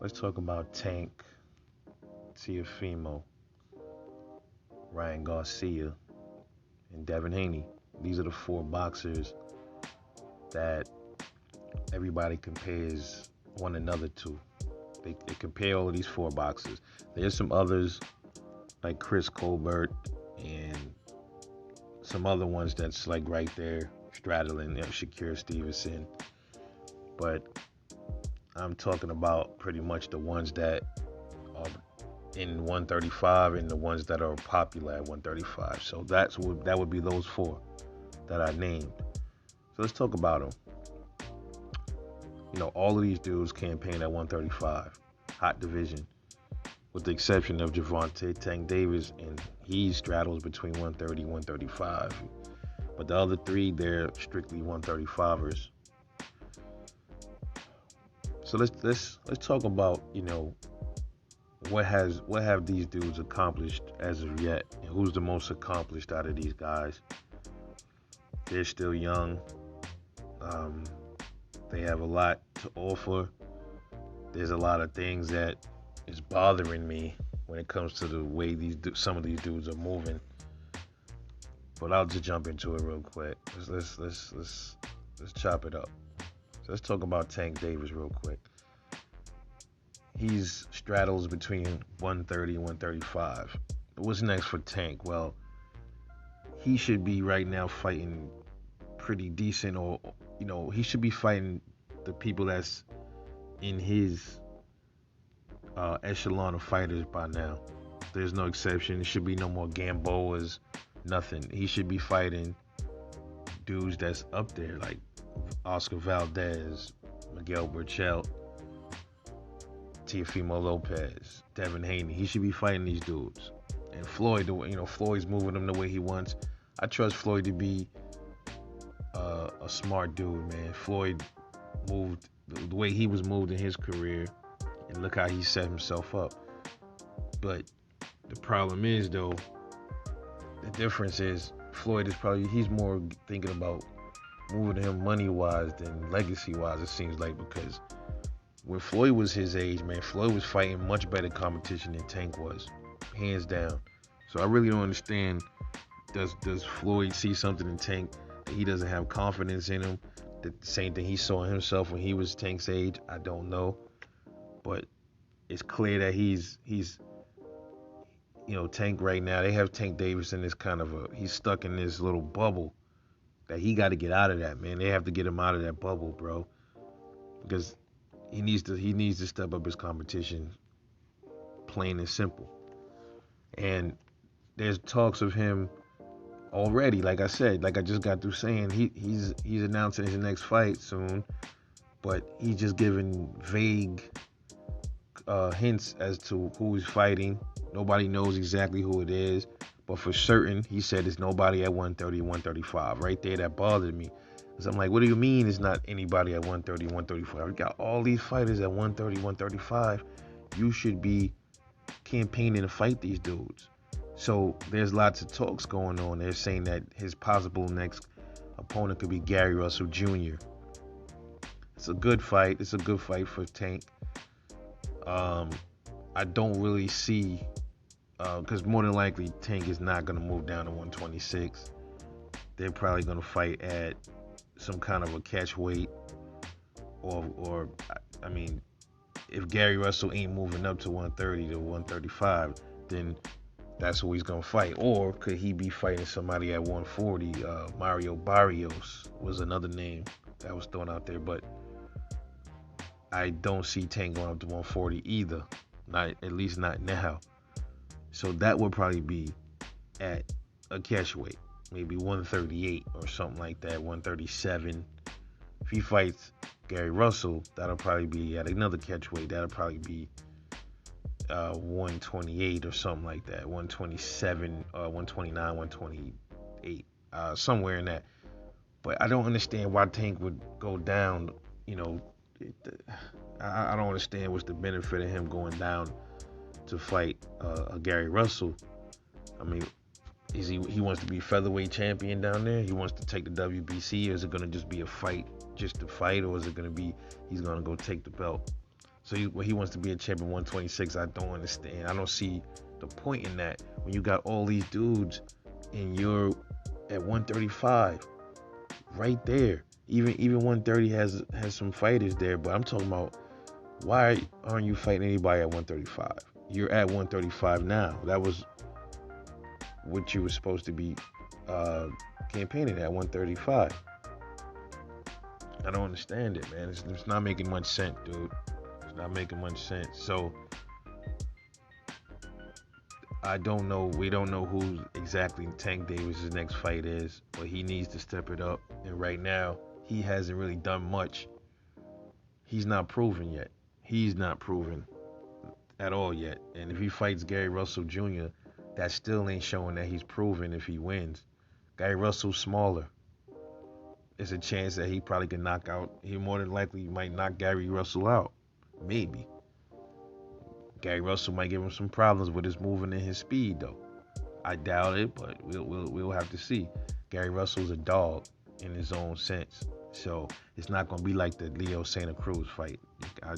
Let's talk about Tank, Teofimo, Ryan Garcia, and Devin Haney. These are the four boxers that everybody compares one another to. They compare all of these four boxers. There's some others like Chris Colbert and some other ones that's like right there straddling, Shakir Stevenson. But I'm talking about pretty much the ones that are in 135 and the ones that are popular at 135. So that would be those four that I named. So let's talk about them. All of these dudes campaign at 135, hot division, with the exception of Javante Tank Davis, and he straddles between 130 and 135. But the other three, they're strictly 135ers. So let's talk about what have these dudes accomplished as of yet, and who's the most accomplished out of these guys. They're still young. They have a lot to offer. There's a lot of things that is bothering me when it comes to the way some of these dudes are moving. But I'll just jump into it real quick. Let's chop it up. So let's talk about Tank Davis real quick. He's straddles between 130 and 135. What's next for Tank? Well, he should be right now fighting pretty decent, or he should be fighting the people that's in his echelon of fighters by now. There's no exception. There should be no more Gamboas, nothing. He should be fighting dudes that's up there, like Oscar Valdez, Miguel Burchell, Teofimo Lopez, Devin Haney. He should be fighting these dudes. And Floyd, Floyd's moving him the way he wants. I trust Floyd to be a smart dude, man. Floyd moved the way he was moved in his career, and look how he set himself up. But the problem is, though, the difference is Floyd is he's more thinking about moving him money-wise than legacy-wise, it seems like, because when Floyd was his age, man, Floyd was fighting much better competition than Tank was, hands down. So I really don't understand, does Floyd see something in Tank that he doesn't have confidence in him? The same thing he saw in himself when he was Tank's age? I don't know. But it's clear that he's Tank right now, they have Tank Davis in this he's stuck in this little bubble that he got to get out of that, man. They have to get him out of that bubble, bro. Because he needs to step up his competition, plain and simple. And there's talks of him already, like I said, like I just got through saying, he's announcing his next fight soon, but he's just giving vague hints as to who he's fighting. Nobody knows exactly who it is, but for certain, he said it's nobody at 130, 135. Right there, that bothered me. Because I'm like, what do you mean it's not anybody at 130, 135? We got all these fighters at 130, 135. You should be campaigning to fight these dudes. So there's lots of talks going on. They're saying that his possible next opponent could be Gary Russell Jr. It's a good fight. It's a good fight for Tank. I don't really see, because more than likely Tank is not going to move down to 126. They're probably going to fight at some kind of a catch weight, or I mean, if Gary Russell ain't moving up to 130 to 135, then that's who he's going to fight. Or could he be fighting somebody at 140? Mario Barrios was another name that was thrown out there, but I don't see Tank going up to 140 either. At least not now. So that would probably be at a catch weight, maybe 138 or something like that, 137. If he fights Gary Russell, that'll probably be at another catch weight. That'll probably be 128 or something like that, 127, 129, 128, somewhere in that. But I don't understand why Tank would go down. I don't understand what's the benefit of him going down to fight a Gary Russell. I mean, he wants to be featherweight champion down there? He wants to take the WBC? Or is it going to just be a fight just to fight? Or is it going to be he's going to go take the belt? So when he wants to be a champion 126, I don't understand. I don't see the point in that when you got all these dudes and you're at 135 right there. Even 130 has some fighters there, but I'm talking about why aren't you fighting anybody at 135? You're at 135 now. That was what you were supposed to be campaigning at 135. I don't understand it, man. It's not making much sense, dude. It's not making much sense. So I don't know. We don't know who exactly Tank Davis' next fight is, but he needs to step it up. And right now, he hasn't really done much. He's not proven yet. He's not proven at all yet. And if he fights Gary Russell Jr., that still ain't showing that he's proven if he wins. Gary Russell's smaller. It's a chance that he probably can knock out. He more than likely might knock Gary Russell out. Maybe. Gary Russell might give him some problems with his moving and his speed, though. I doubt it, but we'll have to see. Gary Russell's a dog in his own sense, so it's not going to be like the Leo Santa Cruz fight. I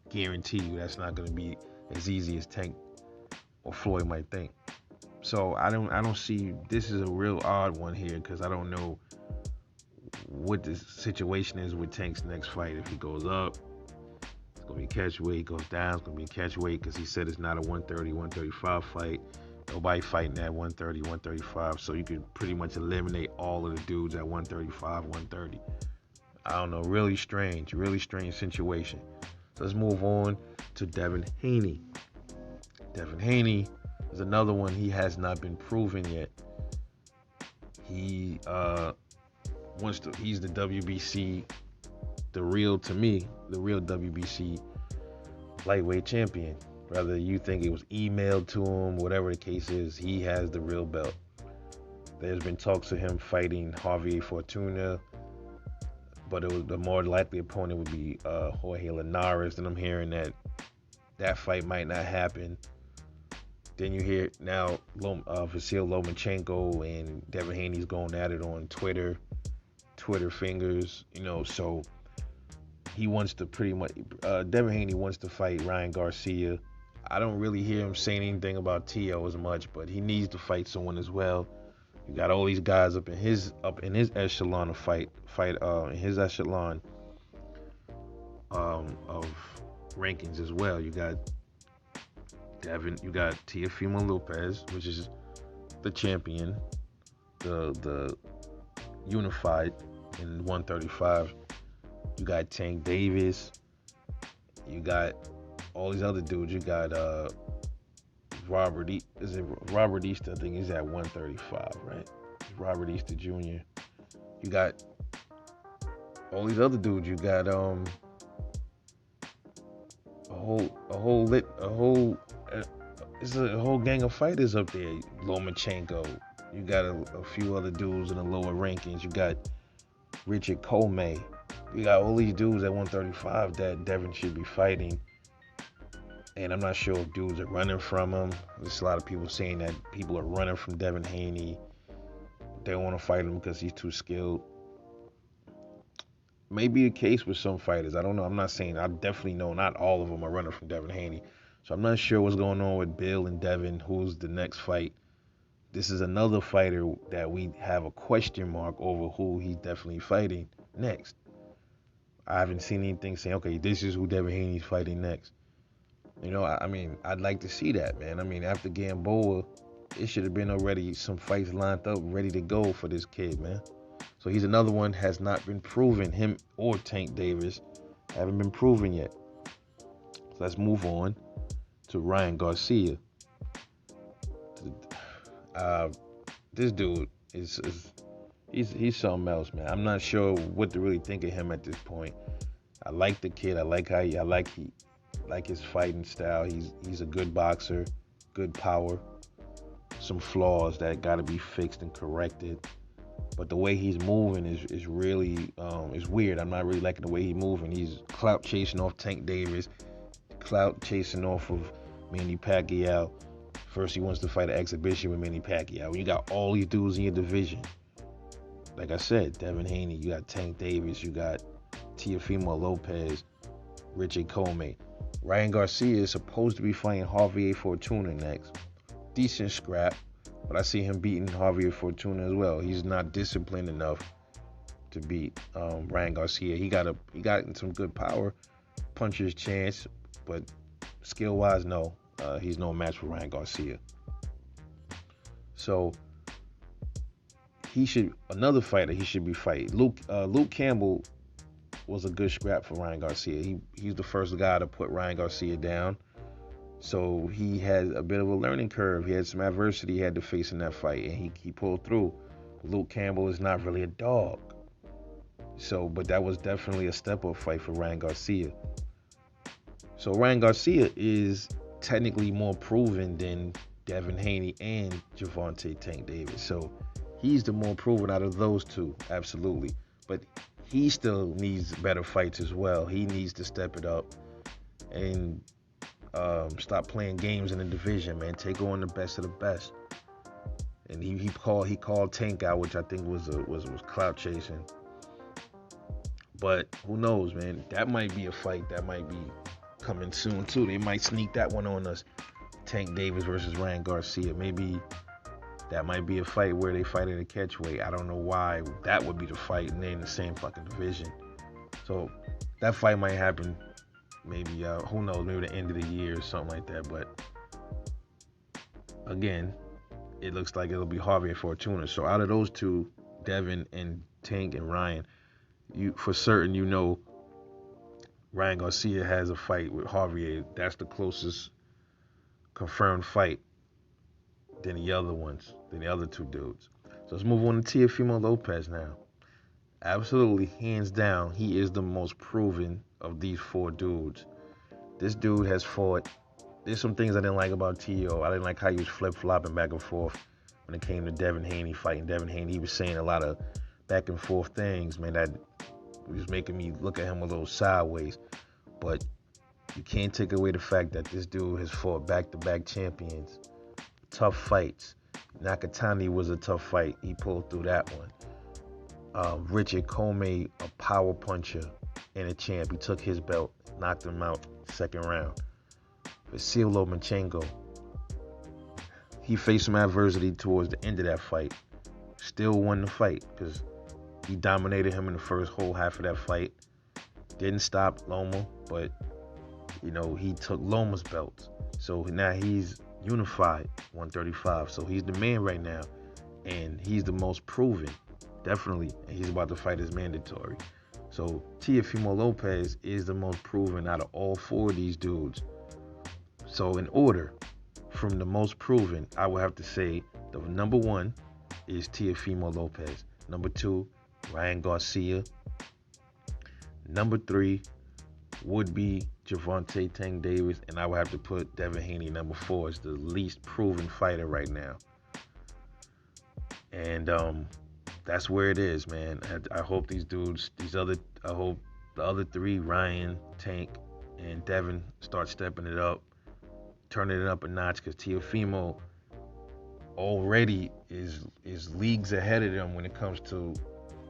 guarantee you that's not going to be as easy as Tank or Floyd might think. So I don't see. This is a real odd one here because I don't know what the situation is with Tank's next fight. If he goes up, it's going to be catch weight. Goes down, it's going to be catch weight because he said it's not a 130, 135 fight. Nobody fighting at 130, 135. So you could pretty much eliminate all of the dudes at 135, 130. I don't know. Really strange situation. So let's move on to Devin Haney. Devin Haney is another one. He has not been proven yet. He he's the WBC, the real WBC lightweight champion. Whether you think it was emailed to him, whatever the case is, he has the real belt. There's been talks of him fighting Javier Fortuna, but it was the more likely opponent would be Jorge Linares, and I'm hearing that fight might not happen. Then you hear now Vasil Lomachenko and Devin Haney's going at it on Twitter fingers, so he wants to pretty much, Devin Haney wants to fight Ryan Garcia. I don't really hear him saying anything about Teo as much, but he needs to fight someone as well. You got all these guys up in his echelon of fight in his echelon of rankings as well. You got Teofimo Lopez, which is the champion, the unified in 135. You got Tank Davis. You got all these other dudes. You got Robert East. Is it Robert East? I think he's at 135, right? Robert East Jr. You got all these other dudes. You got a whole gang of fighters up there. Lomachenko. You got a few other dudes in the lower rankings. You got Richard Comey. You got all these dudes at 135 that Devin should be fighting. And I'm not sure if dudes are running from him. There's a lot of people saying that people are running from Devin Haney. They don't want to fight him because he's too skilled. Maybe the case with some fighters. I don't know. I'm not saying. I definitely know not all of them are running from Devin Haney. So I'm not sure what's going on with Bill and Devin. Who's the next fight? This is another fighter that we have a question mark over who he's definitely fighting next. I haven't seen anything saying, okay, this is who Devin Haney's fighting next. I mean, I'd like to see that, man. I mean, after Gamboa, it should have been already some fights lined up, ready to go for this kid, man. So he's another one has not been proven. Him or Tank Davis haven't been proven yet. So let's move on to Ryan Garcia. This dude he's something else, man. I'm not sure what to really think of him at this point. I like the kid. I like his fighting style. He's a good boxer, good power. Some flaws that got to be fixed and corrected. But the way he's moving is really is weird. I'm not really liking the way he's moving. He's clout chasing off Tank Davis, clout chasing off of Manny Pacquiao. First, he wants to fight an exhibition with Manny Pacquiao. You got all these dudes in your division. Like I said, Devin Haney, you got Tank Davis, you got Teofimo Lopez, Richard Comey. Ryan Garcia is supposed to be fighting Javier Fortuna next. Decent scrap, but I see him beating Javier Fortuna as well. He's not disciplined enough to beat Ryan Garcia. He got some good power, puncher's chance, but skill wise, no, he's no match for Ryan Garcia. So another fighter he should be fighting. Luke Campbell was a good scrap for Ryan Garcia. He's the first guy to put Ryan Garcia down. So he had a bit of a learning curve. He had some adversity he had to face in that fight, and he pulled through. Luke Campbell is not really a dog. So, but that was definitely a step-up fight for Ryan Garcia. So Ryan Garcia is technically more proven than Devin Haney and Gervonta Tank Davis. So he's the more proven out of those two, absolutely. But he still needs better fights as well. He needs to step it up and stop playing games in the division, man. Take on the best of the best. And he called Tank out, which I think was clout chasing. But who knows, man? That might be a fight that might be coming soon too. They might sneak that one on us. Tank Davis versus Ryan Garcia. Maybe that might be a fight where they fight in a catchweight. I don't know why that would be the fight and they're in the same fucking division. So that fight might happen. Maybe who knows? Maybe the end of the year or something like that. But again, it looks like it'll be Javier Fortuna. So out of those two, Devin and Tank and Ryan, you for certain you know Ryan Garcia has a fight with Javier. That's the closest confirmed fight than the other two dudes. So let's move on to Teofimo Lopez now. Absolutely, hands down, he is the most proven of these four dudes. This dude has fought. There's some things I didn't like about Teo. I didn't like how he was flip-flopping back and forth when it came to Devin Haney fighting Devin Haney. He was saying a lot of back and forth things, man, that was making me look at him a little sideways. But you can't take away the fact that this dude has fought back-to-back champions. Tough fights. Nakatani was a tough fight. He pulled through that one. Richard Comey, a power puncher and a champ. He took his belt, knocked him out second round. Vasil Lomachenko, he faced some adversity towards the end of that fight. Still won the fight because he dominated him in the first whole half of that fight. Didn't stop Loma, but he took Loma's belt. So now he's unified 135. So he's the man right now, and he's the most proven, definitely. And he's about to fight his mandatory. So Teofimo Lopez is the most proven out of all four of these dudes. So in order, from the most proven, I would have to say the number one is Teofimo Lopez. Number two, Ryan Garcia. Number three would be Gervonta Tank Davis, and I would have to put Devin Haney number four as the least proven fighter right now. And that's where it is, man. I hope these dudes, I hope the other three, Ryan, Tank, and Devin, start stepping it up, turning it up a notch, because Teofimo already is leagues ahead of them when it comes to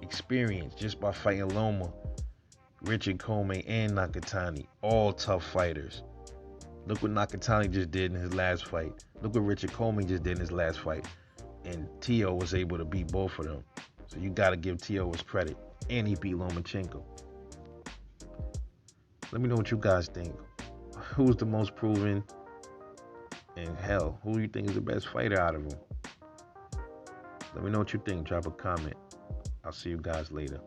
experience, just by fighting Loma, Richard Comey, and Nakatani. All tough fighters. Look what Nakatani just did in his last fight. Look what Richard Comey just did in his last fight. And Teo was able to beat both of them. So you got to give Teo his credit. And he beat Lomachenko. Let me know what you guys think. Who's the most proven? And hell, who do you think is the best fighter out of them? Let me know what you think. Drop a comment. I'll see you guys later.